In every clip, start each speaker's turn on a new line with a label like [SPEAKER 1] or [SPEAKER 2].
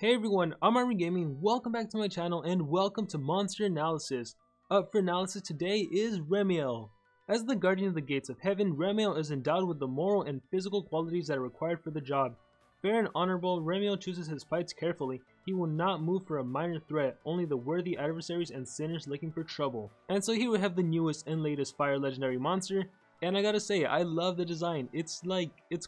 [SPEAKER 1] Hey everyone, I'm Ermysenigma. Welcome back to my channel and welcome to Monster Analysis. Up for analysis today is Remiel. As the guardian of the gates of heaven, Remiel is endowed with the moral and physical qualities that are required for the job. Fair and honorable, Remiel chooses his fights carefully. He will not move for a minor threat, only the worthy adversaries and sinners looking for trouble. And so here we have the newest and latest fire legendary monster, and I gotta say, I love the design. It's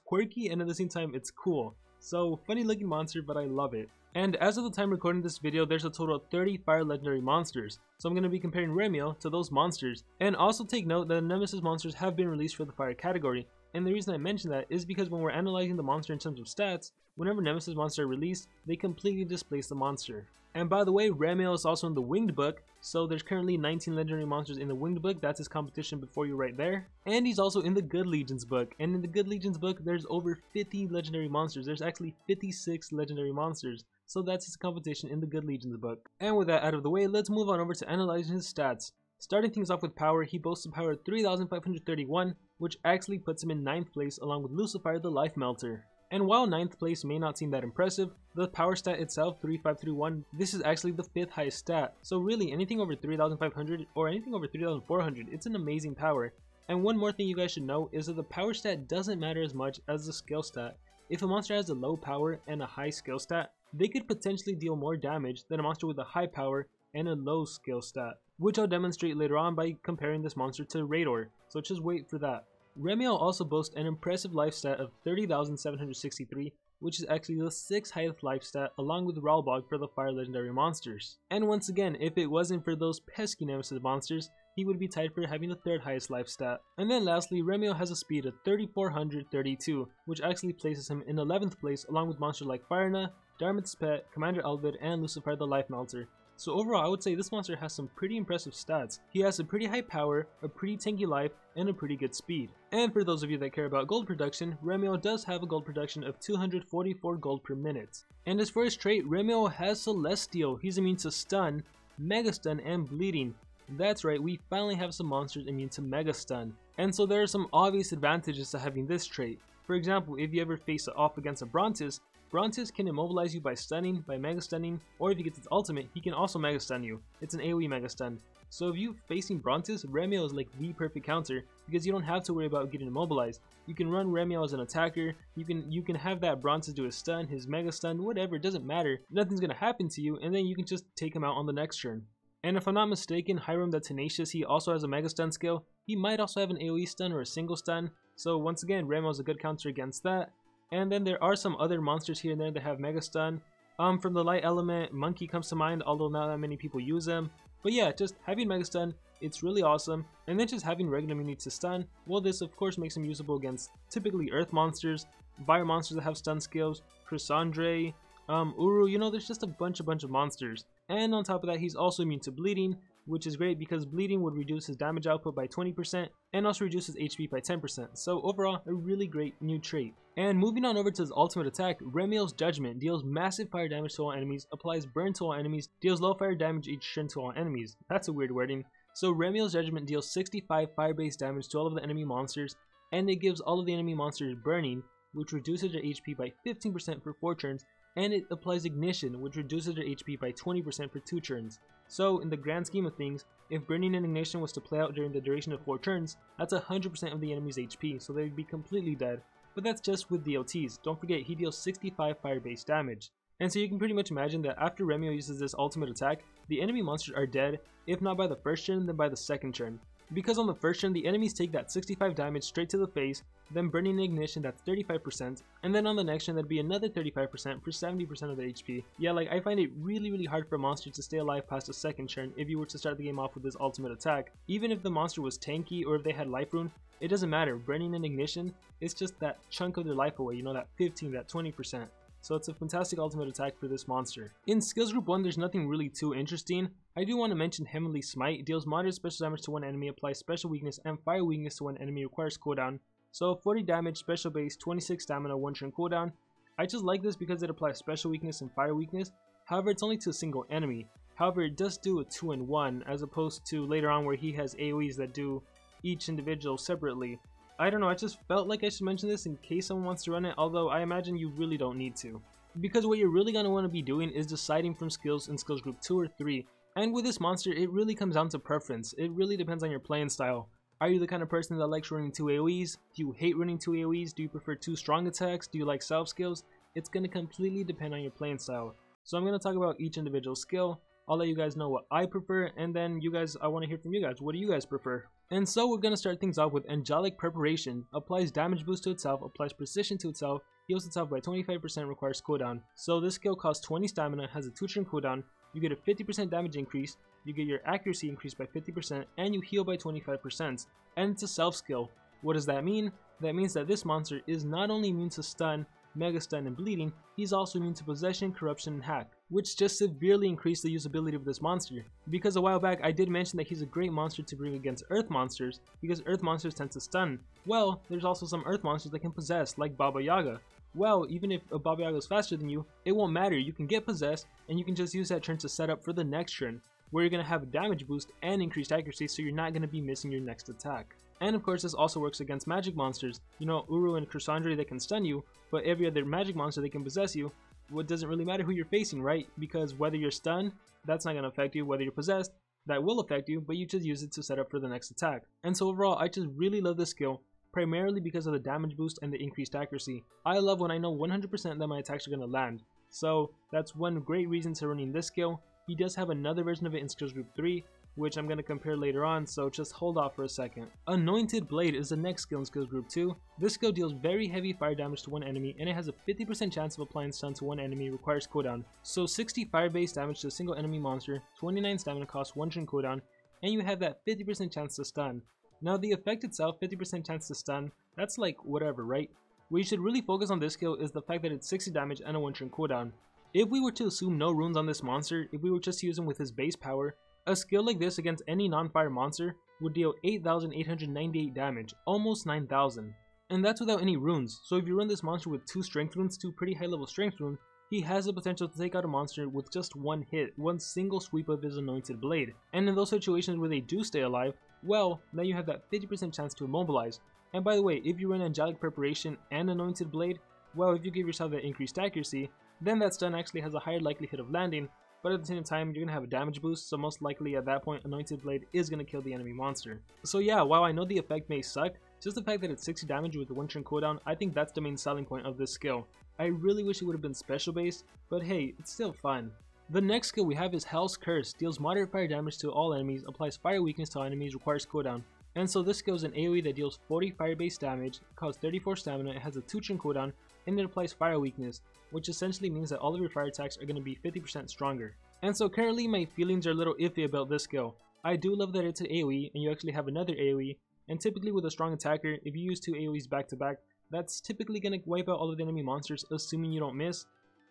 [SPEAKER 1] quirky and at the same time it's cool. So funny looking monster, but I love it. And as of the time recording this video, there's a total of 30 fire legendary monsters, so I'm going to be comparing Remiel to those monsters. And also take note that the Nemesis monsters have been released for the fire category, and the reason I mention that is because when we're analyzing the monster in terms of stats, whenever Nemesis monsters are released, they completely displace the monster. And by the way, Remiel is also in the Winged book, so there's currently 19 legendary monsters in the Winged book. That's his competition before you right there. And he's also in the Good Legions book, and in the Good Legions book there's over 50 legendary monsters. There's actually 56 legendary monsters, so that's his competition in the Good Legions book. And with that out of the way, let's move on over to analyzing his stats. Starting things off with power, he boasts a power of 3,531, which actually puts him in 9th place along with Lucifer the Life Melter. And while 9th place may not seem that impressive, the power stat itself, 3531, this is actually the 5th highest stat. So really, anything over 3,500 or anything over 3,400, it's an amazing power. And one more thing you guys should know is that the power stat doesn't matter as much as the skill stat. If a monster has a low power and a high skill stat, they could potentially deal more damage than a monster with a high power and a low skill stat, which I'll demonstrate later on by comparing this monster to Rador, so just wait for that. Remiel also boasts an impressive life stat of 30,763, which is actually the 6th highest life stat along with Ralbog for the fire legendary monsters. And once again, if it wasn't for those pesky Nemesis monsters, he would be tied for having the 3rd highest life stat. And then lastly, Remiel has a speed of 3,432, which actually places him in 11th place along with monsters like Firena, Darmith's Pet, Commander Alvid, and Lucifer the Life Melter. So overall, I would say this monster has some pretty impressive stats. He has a pretty high power, a pretty tanky life, and a pretty good speed. And for those of you that care about gold production, Remiel does have a gold production of 244 gold per minute. And as for his trait, Remiel has Celestial. He's immune to stun, Mega Stun, and bleeding. That's right, we finally have some monsters immune to Mega Stun. And so there are some obvious advantages to having this trait. For example, if you ever face it off against a Brontis, Brontis can immobilize you by stunning, by Mega Stunning, or if he gets its ultimate, he can also Mega Stun you. It's an AoE Mega Stun. So if you facing Brontis, Remiel is like the perfect counter because you don't have to worry about getting immobilized. You can run Remiel as an attacker, you can have that Brontis do a stun, his Mega Stun, whatever, it doesn't matter. Nothing's gonna happen to you, and then you can just take him out on the next turn. And if I'm not mistaken, Hiram the Tenacious, he also has a Mega Stun skill. He might also have an AoE stun or a single stun. So once again, Remiel is a good counter against that. And then there are some other monsters here and there that have Mega Stun. From the light element, Monkey comes to mind, although not that many people use them. But yeah, just having Mega Stun, it's really awesome. And then just having regular immunity to stun, well, this of course makes him usable against typically Earth monsters, Fire monsters that have stun skills, Chrysandre, Uru, you know, there's just a bunch of monsters. And on top of that, he's also immune to bleeding, which is great because bleeding would reduce his damage output by 20% and also reduce his HP by 10%. So overall, a really great new trait. And moving on over to his ultimate attack, Remiel's Judgment deals massive fire damage to all enemies, applies burn to all enemies, deals low fire damage each turn to all enemies. That's a weird wording. So Remiel's Judgment deals 65 fire-based damage to all of the enemy monsters, and it gives all of the enemy monsters burning, which reduces their HP by 15% for 4 turns, and it applies Ignition, which reduces their HP by 20% for 2 turns. So in the grand scheme of things, if Burning and Ignition was to play out during the duration of 4 turns, that's 100% of the enemy's HP, so they'd be completely dead. But that's just with DLTs. Don't forget, he deals 65 fire-based damage. And so you can pretty much imagine that after Remiel uses this ultimate attack, the enemy monsters are dead, if not by the first turn, then by the second turn. Because on the first turn, the enemies take that 65 damage straight to the face, then Burning and Ignition, that's 35%, and then on the next turn that'd be another 35% for 70% of the HP. Yeah, like I find it really hard for a monster to stay alive past the second turn if you were to start the game off with this ultimate attack. Even if the monster was tanky or if they had life rune, it doesn't matter. Burning and Ignition, it's just that chunk of their life away, you know, that 15, that 20%. So it's a fantastic ultimate attack for this monster. In Skills Group 1, there's nothing really too interesting. I do want to mention Heavenly Smite. Deals moderate special damage to one enemy, applies special weakness and fire weakness to one enemy, requires cooldown. So 40 damage, special base, 26 stamina, 1 turn cooldown. I just like this because it applies special weakness and fire weakness. However, it's only to a single enemy. However, it does do a 2-in-1 as opposed to later on where he has AoEs that do each individual separately. I don't know, I just felt like I should mention this in case someone wants to run it, although I imagine you really don't need to. because what you're really going to want to be doing is deciding from skills in skills group 2 or 3. And with this monster, it really comes down to preference. It really depends on your playing style. Are you the kind of person that likes running 2 AoEs? Do you hate running 2 AoEs? Do you prefer 2 strong attacks? Do you like self skills? It's going to completely depend on your playing style. So I'm going to talk about each individual skill. I'll let you guys know what I prefer, and then you guys, I want to hear from you guys. What do you guys prefer? And so we're going to start things off with Angelic Preparation. Applies damage boost to itself, applies precision to itself, heals itself by 25%, requires cooldown. So this skill costs 20 stamina, has a 2-turn cooldown, you get a 50% damage increase, you get your accuracy increased by 50%, and you heal by 25%. And it's a self skill. What does that mean? That means that this monster is not only immune to stun, mega stun, and bleeding, he's also immune to possession, corruption, and hack, which just severely increased the usability of this monster. Because a while back I did mention that he's a great monster to bring against earth monsters, because earth monsters tend to stun. Well, there's also some earth monsters that can possess, like Baba Yaga. Well, even if a Baba Yaga is faster than you, it won't matter, you can get possessed, and you can just use that turn to set up for the next turn, where you're going to have a damage boost and increased accuracy, so you're not going to be missing your next attack. And of course, this also works against magic monsters. You know, Uru and Chrysandre, they can stun you, but every other magic monster, they can possess you. Well, it doesn't really matter who you're facing, right? Because whether you're stunned, that's not going to affect you. Whether you're possessed, that will affect you, but you just use it to set up for the next attack. And so overall, I just really love this skill, primarily because of the damage boost and the increased accuracy. I love when I know 100% that my attacks are going to land. So that's one great reason to running this skill. He does have another version of it in skills group 3, which I'm going to compare later on, so just hold off for a second. Anointed Blade is the next skill in skills group 2. This skill deals very heavy fire damage to one enemy, and it has a 50% chance of applying stun to one enemy, requires cooldown. So 60 fire based damage to a single enemy monster, 29 stamina cost, 1 turn cooldown, and you have that 50% chance to stun. Now the effect itself, 50% chance to stun, that's like whatever, right? What you should really focus on this skill is the fact that it's 60 damage and a 1 turn cooldown. If we were to assume no runes on this monster, if we were just to use him with his base power, a skill like this against any non-fire monster would deal 8,898 damage, almost 9,000. And that's without any runes, so if you run this monster with 2 strength runes, 2 pretty high level strength runes, he has the potential to take out a monster with just one hit, one single sweep of his Anointed Blade. And in those situations where they do stay alive, well, now you have that 50% chance to immobilize. And by the way, if you run Angelic Preparation and Anointed Blade, well, if you give yourself that increased accuracy, then that stun actually has a higher likelihood of landing, but at the same time, you're going to have a damage boost, so most likely at that point, Anointed Blade is going to kill the enemy monster. So yeah, while I know the effect may suck, just the fact that it's 60 damage with the 1 turn cooldown, I think that's the main selling point of this skill. I really wish it would have been special based, but hey, it's still fun. The next skill we have is Hell's Curse, deals moderate fire damage to all enemies, applies fire weakness to all enemies, requires cooldown. And so this skill is an AoE that deals 40 fire based damage, costs 34 stamina, it has a 2 turn cooldown, and it applies fire weakness, which essentially means that all of your fire attacks are going to be 50% stronger. And so currently my feelings are a little iffy about this skill. I do love that it's an AoE and you actually have another AoE, and typically with a strong attacker, if you use 2 AoEs back to back, that's typically going to wipe out all of the enemy monsters, assuming you don't miss.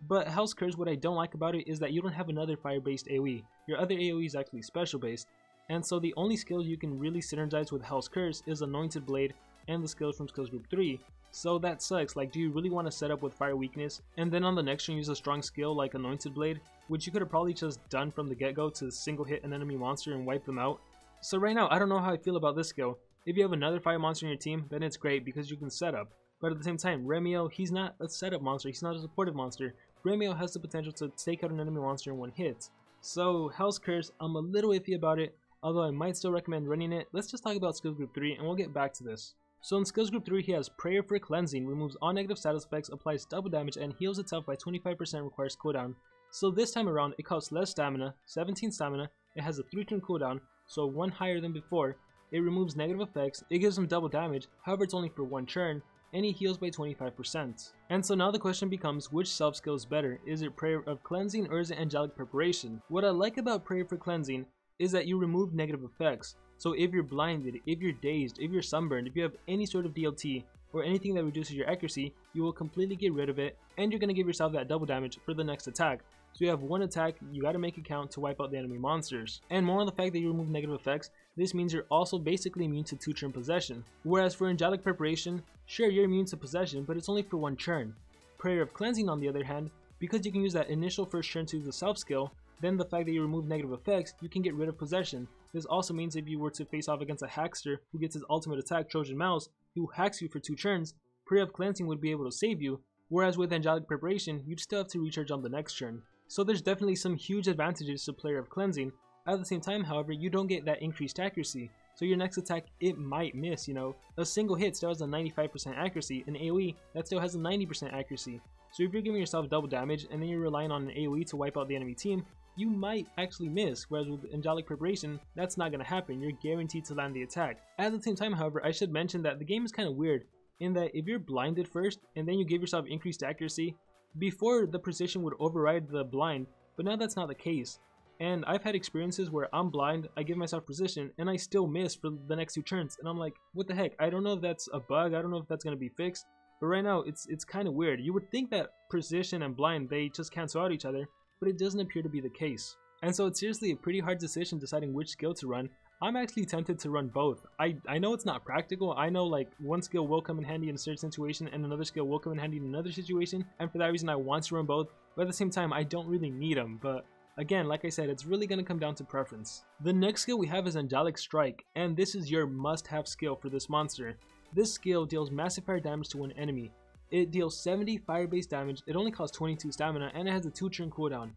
[SPEAKER 1] But Hell's Curse, what I don't like about it is that you don't have another fire based AoE. Your other AoE is actually special based, and so the only skill you can really synergize with Hell's Curse is Anointed Blade and the skills from skills group 3. So that sucks. Like, do you really want to set up with fire weakness and then on the next turn use a strong skill like Anointed Blade, which you could have probably just done from the get-go to single hit an enemy monster and wipe them out? So right now, I don't know how I feel about this skill. If you have another fire monster in your team, then it's great because you can set up. But at the same time, Remiel, he's not a setup monster, he's not a supportive monster. Remiel has the potential to take out an enemy monster in 1 hit. So Hell's Curse, I'm a little iffy about it, although I might still recommend running it. Let's just talk about skills group 3 and we'll get back to this. So in skills group 3 he has Prayer for Cleansing, removes all negative status effects, applies double damage, and heals itself by 25%, requires cooldown. So this time around it costs less stamina, 17 stamina, it has a 3 turn cooldown, so 1 higher than before, it removes negative effects, it gives him double damage, however it's only for 1 turn, and he heals by 25%. And so now the question becomes, which self skill is better? Is it Prayer of Cleansing or is it Angelic Preparation? What I like about Prayer for Cleansing is that you remove negative effects. So if you're blinded, if you're dazed, if you're sunburned, if you have any sort of DLT or anything that reduces your accuracy, you will completely get rid of it, and you're going to give yourself that double damage for the next attack. So you have 1 attack, you gotta make it count to wipe out the enemy monsters. And more on the fact that you remove negative effects, this means you're also basically immune to 2 turn possession. Whereas for Angelic Preparation, sure you're immune to possession, but it's only for 1 turn. Prayer of Cleansing on the other hand, because you can use that initial first turn to use the self skill, then the fact that you remove negative effects, you can get rid of possession. This also means if you were to face off against a hackster who gets his ultimate attack, Trojan Mouse, who hacks you for 2 turns, Prayer of Cleansing would be able to save you, whereas with Angelic Preparation, you'd still have to recharge on the next turn. So there's definitely some huge advantages to Player of Cleansing. At the same time, however, you don't get that increased accuracy, so your next attack, it might miss, A single hit still has a 95% accuracy, an AoE that still has a 90% accuracy. So if you're giving yourself double damage and then you're relying on an AoE to wipe out the enemy team, you might actually miss, whereas with Angelic Preparation, that's not going to happen. You're guaranteed to land the attack. At the same time, however, I should mention that the game is kind of weird, in that if you're blinded first and then you give yourself increased accuracy, before the precision would override the blind, but now that's not the case. And I've had experiences where I'm blind, I give myself precision, and I still miss for the next 2 turns, and I'm like, what the heck? I don't know if that's a bug, I don't know if that's going to be fixed, but right now it's kind of weird. You would think that precision and blind, they just cancel out each other, but it doesn't appear to be the case. And so it's seriously a pretty hard decision deciding which skill to run. I'm actually tempted to run both. I know it's not practical. I know like one skill will come in handy in a certain situation and another skill will come in handy in another situation, and for that reason I want to run both, but at the same time I don't really need them. But again, like I said, it's really going to come down to preference. The next skill we have is Angelic Strike, and this is your must-have skill for this monster. This skill deals massive fire damage to one enemy. It deals 70 fire-based damage, it only costs 22 stamina, and it has a 2-turn cooldown.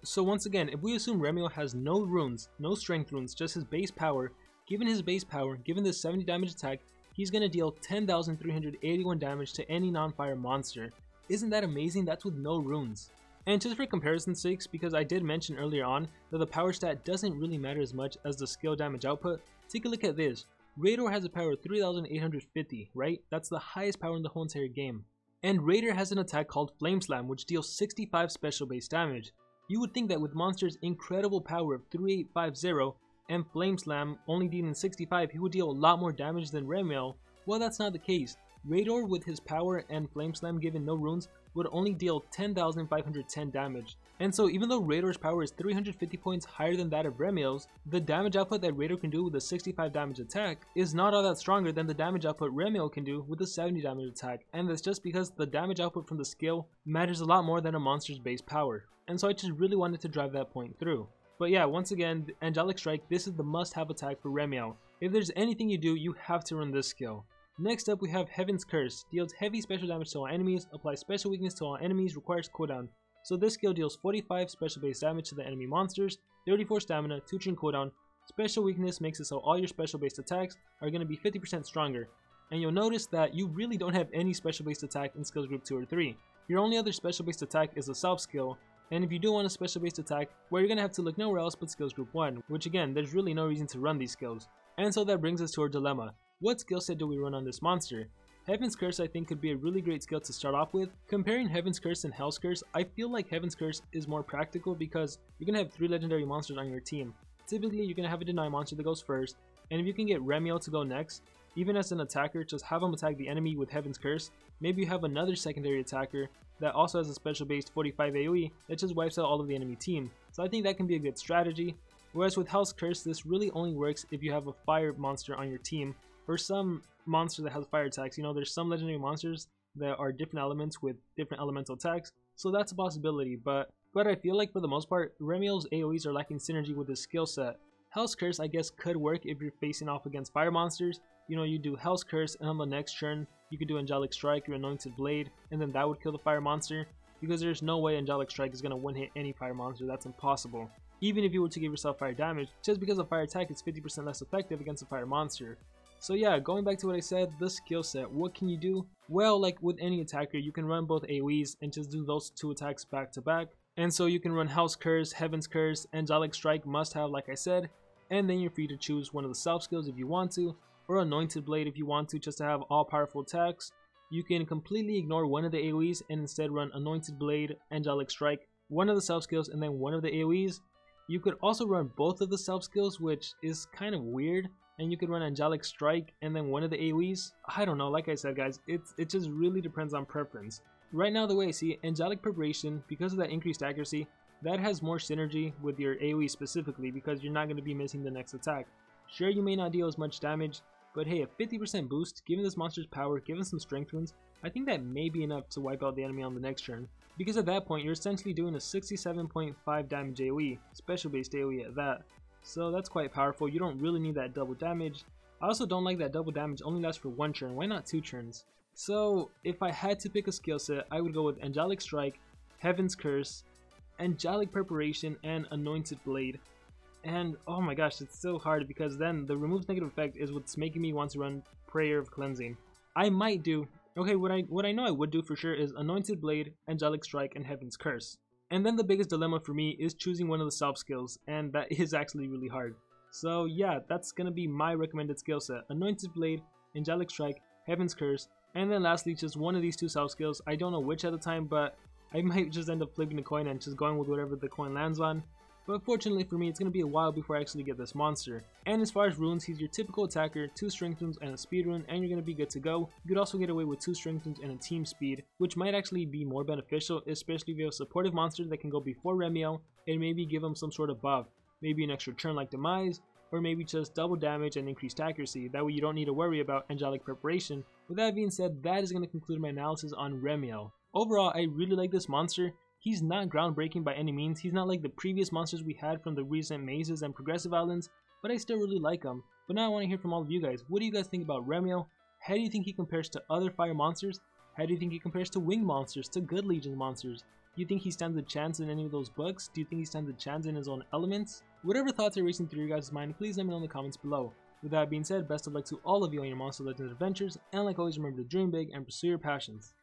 [SPEAKER 1] So once again, if we assume Remiel has no runes, no strength runes, just his base power, given his base power, given this 70 damage attack, he's going to deal 10,381 damage to any non-fire monster. Isn't that amazing? That's with no runes. And just for comparison's sakes, because I did mention earlier on that the power stat doesn't really matter as much as the skill damage output, take a look at this. Raider has a power of 3,850, right? That's the highest power in the whole entire game. And Raider has an attack called Flame Slam, which deals 65 special base damage. You would think that with Monster's incredible power of 3850 and Flame Slam only dealing 65, he would deal a lot more damage than Remiel. Well, that's not the case. Raider with his power and Flame Slam given no runes would only deal 10,510 damage. And so even though Raider's power is 350 points higher than that of Remiel's, the damage output that Raider can do with a 65 damage attack is not all that stronger than the damage output Remiel can do with a 70 damage attack, and that's just because the damage output from the skill matters a lot more than a monster's base power. And so I just really wanted to drive that point through. But yeah, once again, Angelic Strike, this is the must-have attack for Remiel. If there's anything you do, you have to run this skill. Next up we have Heaven's Curse, deals heavy special damage to all enemies, applies special weakness to all enemies, requires cooldown. So this skill deals 45 special base damage to the enemy monsters, 34 stamina, 2-turn cooldown. Special weakness makes it so all your special based attacks are going to be 50% stronger. And you'll notice that you really don't have any special based attack in skills group 2 or 3. Your only other special based attack is a self skill, and if you do want a special based attack, well, you're going to have to look nowhere else but skills group 1, which again, there's really no reason to run these skills. And so that brings us to our dilemma. What skill set do we run on this monster? Heaven's Curse I think could be a really great skill to start off with. Comparing Heaven's Curse and Hell's Curse, I feel like Heaven's Curse is more practical because you're going to have 3 legendary monsters on your team. Typically you're going to have a deny monster that goes first, and if you can get Remiel to go next, even as an attacker, just have him attack the enemy with Heaven's Curse. Maybe you have another secondary attacker that also has a special based 45 AoE that just wipes out all of the enemy team. So I think that can be a good strategy. Whereas with Hell's Curse, this really only works if you have a fire monster on your team, or some monster that has fire attacks. There's some legendary monsters that are different elements with different elemental attacks, so that's a possibility, but I feel like for the most part, Remiel's AoEs are lacking synergy with his skill set. Hell's Curse I guess could work if you're facing off against fire monsters. You do Hell's Curse, and on the next turn, you could do Angelic Strike, your Anointed Blade, and then that would kill the fire monster, because there's no way Angelic Strike is going to one-hit any fire monster. That's impossible. Even if you were to give yourself fire damage, just because a fire attack is 50% less effective against a fire monster. So yeah, going back to what I said, the skill set, what can you do? Well, like with any attacker, you can run both AoEs and just do those 2 attacks back to back. And so you can run Hell's Curse, Heaven's Curse, Angelic Strike must have like I said, and then you're free to choose one of the self skills if you want to, or Anointed Blade if you want to, just to have all powerful attacks. You can completely ignore one of the AoEs and instead run Anointed Blade, Angelic Strike, one of the self skills, and then one of the AoEs. You could also run both of the self skills, which is kind of weird, and you could run Angelic Strike and then one of the AoEs. I don't know, like I said guys, it just really depends on preference. Right now the way I see it, Angelic Preparation, because of that increased accuracy, that has more synergy with your AoE specifically because you're not going to be missing the next attack. Sure, you may not deal as much damage, but hey, a 50% boost, given this monster's power, given some strength runes, I think that may be enough to wipe out the enemy on the next turn. Because at that point, you're essentially doing a 67.5 damage AoE, special based AoE at that. So that's quite powerful. You don't really need that double damage. I also don't like that double damage only lasts for 1 turn. Why not 2 turns? So if I had to pick a skill set, I would go with Angelic Strike, Heaven's Curse, Angelic Preparation, and Anointed Blade. And oh my gosh, it's so hard because then the removes negative effect is what's making me want to run Prayer of Cleansing. I might do, okay, what I know I would do for sure is Anointed Blade, Angelic Strike, and Heaven's Curse. And then the biggest dilemma for me is choosing one of the self skills, and that is actually really hard. So yeah, that's gonna be my recommended skill set: Anointed Blade, Angelic Strike, Heaven's Curse, and then lastly just one of these two self skills. I don't know which at the time, but I might just end up flipping the coin and just going with whatever the coin lands on. But fortunately for me, it's going to be a while before I actually get this monster. And as far as runes, he's your typical attacker, 2 strength runes and a speed rune, and you're going to be good to go. You could also get away with 2 strength runes and a team speed, which might actually be more beneficial, especially if you have a supportive monster that can go before Remiel and maybe give him some sort of buff. Maybe an extra turn like Demise, or maybe just double damage and increased accuracy. That way you don't need to worry about Angelic Preparation. With that being said, that is going to conclude my analysis on Remiel. Overall, I really like this monster. He's not groundbreaking by any means. He's not like the previous monsters we had from the recent mazes and progressive islands, but I still really like him. But now I want to hear from all of you guys. What do you guys think about Remiel? How do you think he compares to other fire monsters? How do you think he compares to winged monsters, to good legion monsters? Do you think he stands a chance in any of those books? Do you think he stands a chance in his own elements? Whatever thoughts are racing through your guys' mind, please let me know in the comments below. With that being said, best of luck to all of you on your Monster Legends adventures, and like always, remember to dream big and pursue your passions.